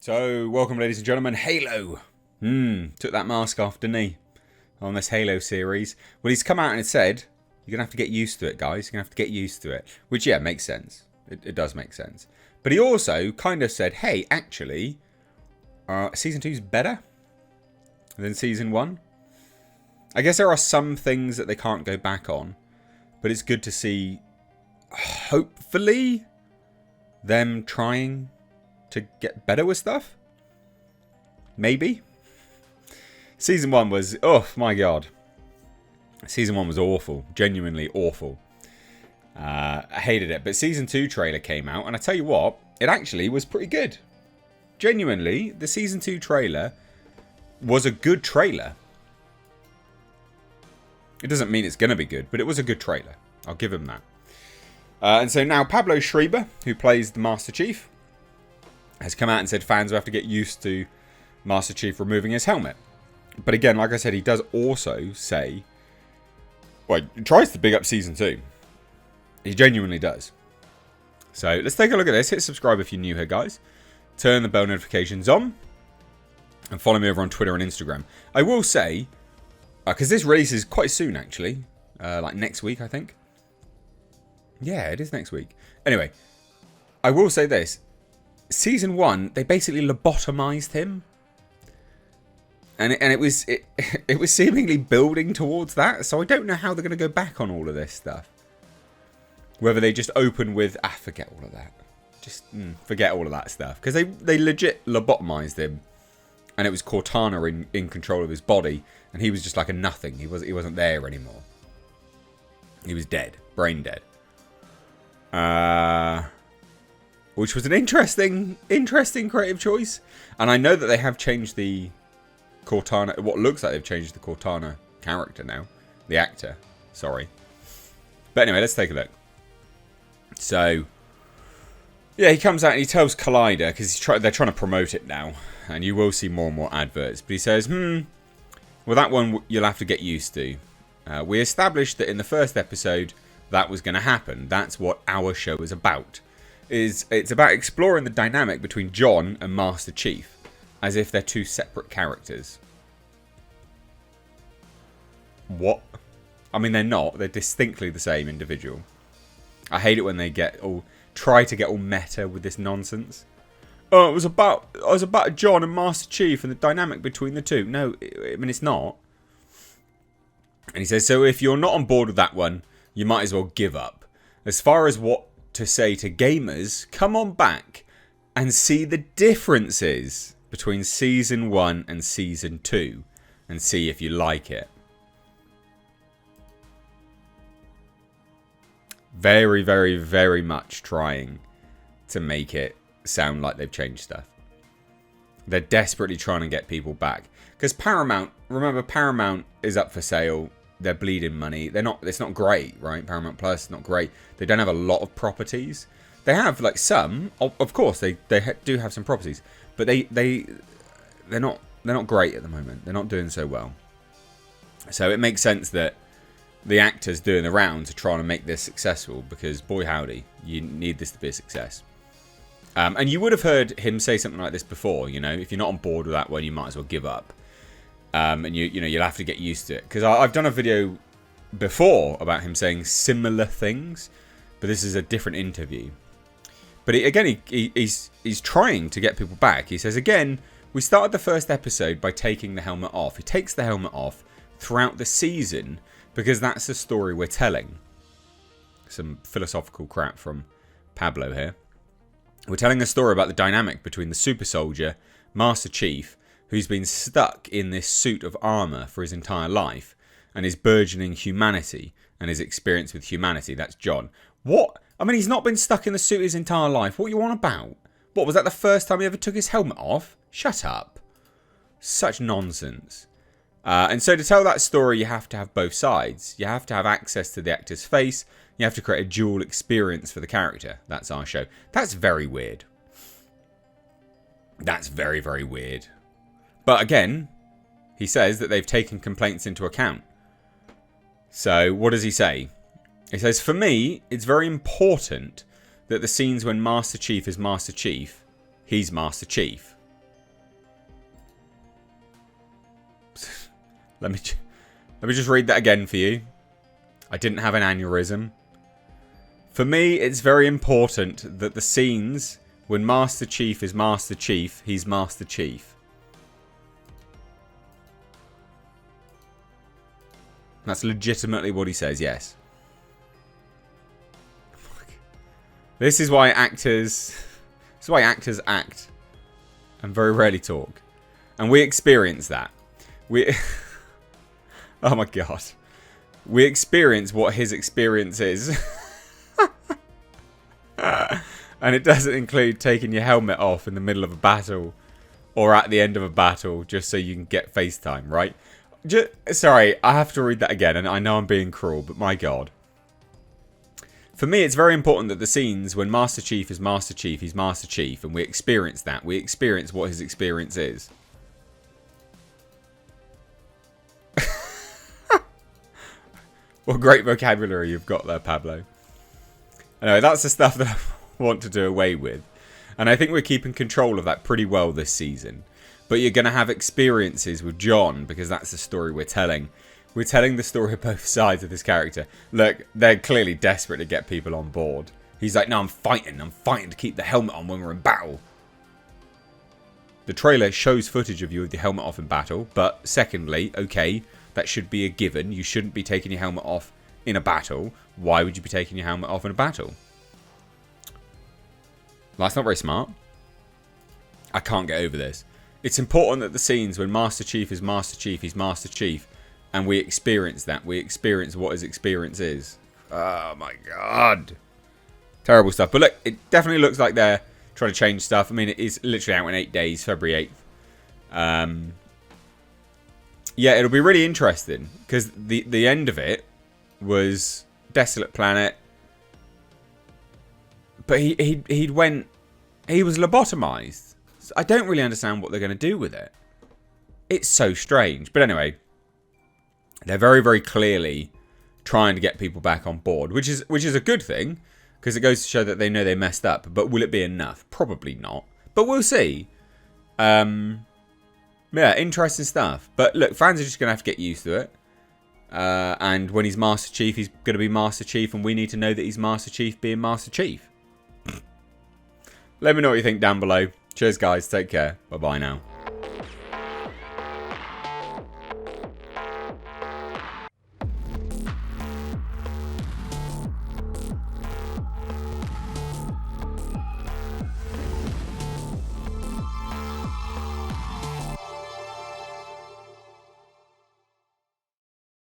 So, welcome ladies and gentlemen, Halo. Took that mask off, didn't he? On this Halo series. Well, he's come out and said, you're going to have to get used to it, guys. You're going to have to get used to it. Which, yeah, makes sense. It does make sense. But he also kind of said, hey, actually, Season 2 is better than Season 1. I guess there are some things that they can't go back on. But it's good to see, hopefully, them trying to get better with stuff. Maybe. Season 1 was, oh my god. Season 1 was awful. Genuinely awful. I hated it. But Season 2 trailer came out. And I tell you what, it actually was pretty good. Genuinely, the Season 2 trailer was a good trailer. It doesn't mean it's going to be good, but it was a good trailer. I'll give him that. And so now Pablo Schreiber, who plays the Master Chief, has come out and said fans will have to get used to Master Chief removing his helmet. But again, like I said, he does also say, well, he tries to big up Season 2. He genuinely does. So let's take a look at this. Hit subscribe if you're new here, guys. Turn the bell notifications on. And follow me over on Twitter and Instagram. I will say, because this releases quite soon, actually. Like next week, I think. Yeah, it is next week. Anyway, I will say this. Season 1, they basically lobotomized him. And it was seemingly building towards that. So I don't know how they're going to go back on all of this stuff. Whether they just open with, forget all of that. Just forget all of that stuff. Because they legit lobotomized him. And it was Cortana in control of his body. And he was just like a nothing. He wasn't there anymore. He was dead. Brain dead. Which was an interesting creative choice. And I know that they have changed the Cortana. What looks like they've changed the Cortana character now. The actor. Sorry. But anyway, let's take a look. So, yeah, he comes out and he tells Collider, because they're trying to promote it now. And you will see more and more adverts. But he says, well, that one you'll have to get used to. We established that in the first episode, that was going to happen. That's what our show is about. It's about exploring the dynamic between John and Master Chief, as if they're two separate characters. What? I mean, they're not. They're distinctly the same individual. I hate it when they try to get all meta with this nonsense. Oh, it was about John and Master Chief and the dynamic between the two. No, I mean, it's not. And he says, so if you're not on board with that one, you might as well give up. As far as what to say to gamers, come on back and see the differences between Season 1 and Season 2 and see if you like it. Very, very, very much trying to make it sound like they've changed stuff. They're desperately trying to get people back. Because Paramount, remember, Paramount is up for sale. They're bleeding money. It's not great, right? Paramount Plus, not great. They don't have a lot of properties. They have like some, of course. They do have some properties, but they're not great at the moment. They're not doing so well. So it makes sense that the actors doing the rounds are trying to make this successful, because boy howdy, you need this to be a success. And you would have heard him say something like this before. You know, if you're not on board with that one, you might as well give up. And you'll have to get used to it. Because I've done a video before about him saying similar things, but this is a different interview. But he's trying to get people back. He says, again, we started the first episode by taking the helmet off. He takes the helmet off throughout the season because that's the story we're telling. Some philosophical crap from Pablo here. We're telling a story about the dynamic between the super soldier, Master Chief, who's been stuck in this suit of armor for his entire life, and his burgeoning humanity and his experience with humanity. That's John. What? I mean, he's not been stuck in the suit his entire life. What are you on about? What, was that the first time he ever took his helmet off? Shut up. Such nonsense. And so to tell that story, you have to have both sides. You have to have access to the actor's face. You have to create a dual experience for the character. That's our show. That's very weird. That's very, very weird. But again, he says that they've taken complaints into account. So what does he say? He says, for me, it's very important that the scenes when Master Chief is Master Chief, he's Master Chief. Let me just read that again for you. I didn't have an aneurysm. For me, it's very important that the scenes when Master Chief is Master Chief, he's Master Chief. That's legitimately what he says, yes. This is why actors act and very rarely talk. And we experience that. Oh my god. We experience what his experience is. And it doesn't include taking your helmet off in the middle of a battle or at the end of a battle just so you can get FaceTime, right? Sorry, I have to read that again, and I know I'm being cruel, but my god. For me, it's very important that the scenes when Master Chief is Master Chief, he's Master Chief, and we experience that. We experience what his experience is. What great vocabulary you've got there, Pablo. Anyway, that's the stuff that I want to do away with. And I think we're keeping control of that pretty well this season. But you're going to have experiences with John, because that's the story we're telling. We're telling the story of both sides of this character. Look, they're clearly desperate to get people on board. He's like, no, I'm fighting to keep the helmet on when we're in battle. The trailer shows footage of you with your helmet off in battle. But secondly, okay, that should be a given. You shouldn't be taking your helmet off in a battle. Why would you be taking your helmet off in a battle? That's not very smart. I can't get over this. It's important that the scenes when Master Chief is Master Chief, he's Master Chief, and we experience that. We experience what his experience is. Oh my god. Terrible stuff. But look, it definitely looks like they're trying to change stuff. I mean, it is literally out in 8 days, February 8th. Yeah, it'll be really interesting, because the end of it was Desolate Planet. But he was lobotomized. I don't really understand what they're going to do with it. It's so strange. But anyway, they're very, very clearly trying to get people back on board, which is a good thing, because it goes to show that they know they messed up. But will it be enough? Probably not. But we'll see. Yeah, interesting stuff. But look, fans are just going to have to get used to it. And when he's Master Chief, he's going to be Master Chief, and we need to know that he's Master Chief being Master Chief. Let me know what you think down below. Cheers, guys. Take care. Bye-bye now.